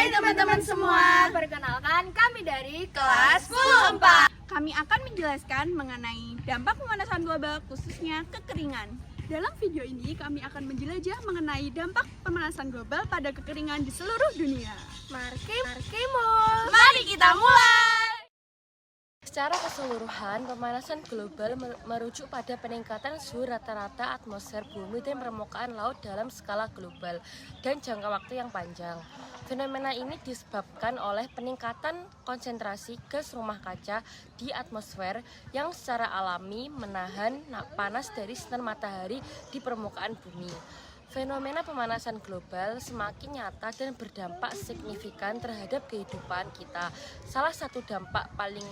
Hai teman-teman semua, Perkenalkan, kami dari kelas 10-4. Kami akan menjelaskan mengenai dampak pemanasan global khususnya kekeringan. Dalam video ini kami akan menjelajah mengenai dampak pemanasan global pada kekeringan di seluruh dunia. Mari kita mulai. Secara keseluruhan, pemanasan global merujuk pada peningkatan suhu rata-rata atmosfer bumi dan permukaan laut dalam skala global dan jangka waktu yang panjang. Fenomena ini disebabkan oleh peningkatan konsentrasi gas rumah kaca di atmosfer yang secara alami menahan panas dari sinar matahari di permukaan bumi. Fenomena pemanasan global semakin nyata dan berdampak signifikan terhadap kehidupan kita. Salah satu dampak paling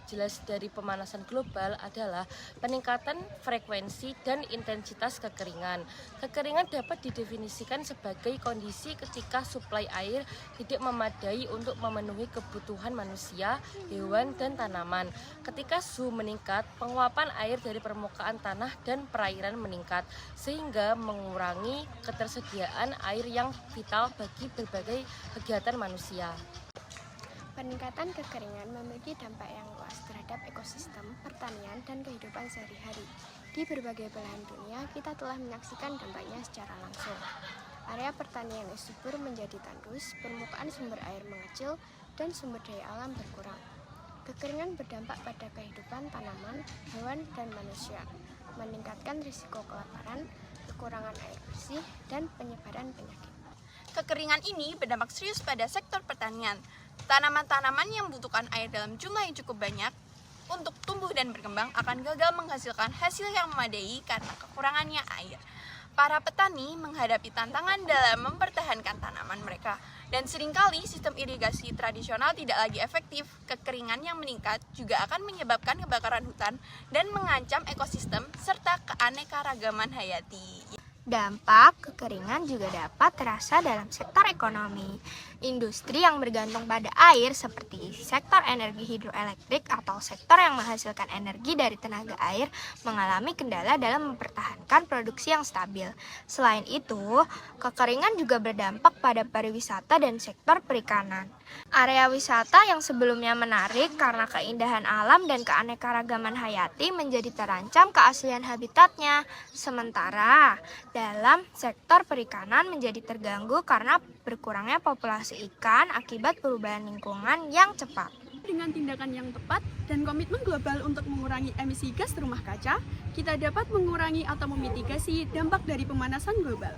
jelas dari pemanasan global adalah peningkatan frekuensi dan intensitas kekeringan. Kekeringan dapat didefinisikan sebagai kondisi ketika suplai air tidak memadai untuk memenuhi kebutuhan manusia, hewan, dan tanaman. Ketika suhu meningkat, penguapan air dari permukaan tanah dan perairan meningkat, sehingga mengurangi ketersediaan air yang vital bagi berbagai kegiatan manusia. Peningkatan kekeringan memiliki dampak yang luas terhadap ekosistem, pertanian, dan kehidupan sehari-hari. Di berbagai belahan dunia, kita telah menyaksikan dampaknya secara langsung. Area pertanian yang subur menjadi tandus, permukaan sumber air mengecil, dan sumber daya alam berkurang. Kekeringan berdampak pada kehidupan tanaman, hewan, dan manusia, meningkatkan risiko kelaparan, kekurangan air bersih, dan penyebaran penyakit. Kekeringan ini berdampak serius pada sektor pertanian. Tanaman-tanaman yang membutuhkan air dalam jumlah yang cukup banyak untuk tumbuh dan berkembang akan gagal menghasilkan hasil yang memadai karena kekurangannya air. Para petani menghadapi tantangan dalam mempertahankan tanaman mereka, dan seringkali sistem irigasi tradisional tidak lagi efektif. Kekeringan yang meningkat juga akan menyebabkan kebakaran hutan dan mengancam ekosistem serta keanekaragaman hayati. Dampak kekeringan juga dapat terasa dalam sektor ekonomi. Industri yang bergantung pada air seperti sektor energi hidroelektrik atau sektor yang menghasilkan energi dari tenaga air mengalami kendala dalam mempertahankan produksi yang stabil. Selain itu, kekeringan juga berdampak pada pariwisata dan sektor perikanan. Area wisata yang sebelumnya menarik karena keindahan alam dan keanekaragaman hayati menjadi terancam keaslian habitatnya. Sementara dalam sektor perikanan menjadi terganggu karena berkurangnya populasi ikan akibat perubahan lingkungan yang cepat. Dengan tindakan yang tepat dan komitmen global untuk mengurangi emisi gas rumah kaca, kita dapat mengurangi atau memitigasi dampak dari pemanasan global.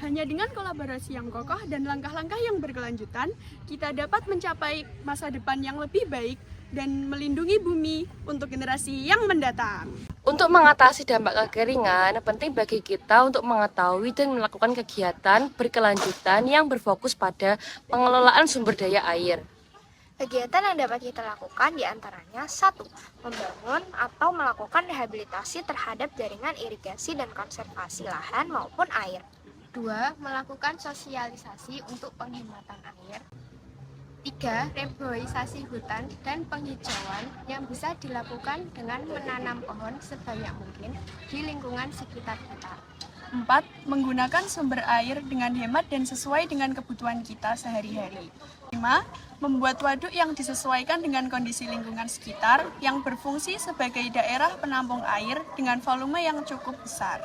Hanya dengan kolaborasi yang kokoh dan langkah-langkah yang berkelanjutan, kita dapat mencapai masa depan yang lebih baik dan melindungi bumi untuk generasi yang mendatang. Untuk mengatasi dampak kekeringan, penting bagi kita untuk mengetahui dan melakukan kegiatan berkelanjutan yang berfokus pada pengelolaan sumber daya air. Kegiatan yang dapat kita lakukan diantaranya 1. Membangun atau melakukan rehabilitasi terhadap jaringan irigasi dan konservasi lahan maupun air. 2. Melakukan sosialisasi untuk penghematan air. 3. Reboisasi hutan dan penghijauan yang bisa dilakukan dengan menanam pohon sebanyak mungkin di lingkungan sekitar kita. 4. Menggunakan sumber air dengan hemat dan sesuai dengan kebutuhan kita sehari-hari. 5. Membuat waduk yang disesuaikan dengan kondisi lingkungan sekitar yang berfungsi sebagai daerah penampung air dengan volume yang cukup besar.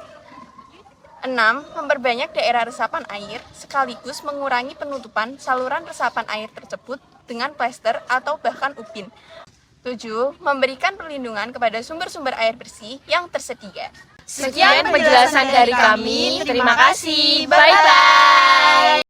6. Memperbanyak daerah resapan air sekaligus mengurangi penutupan saluran resapan air tersebut dengan plester atau bahkan upin. 7. Memberikan perlindungan kepada sumber-sumber air bersih yang tersedia. Sekian penjelasan dari kami. Terima kasih. Bye-bye.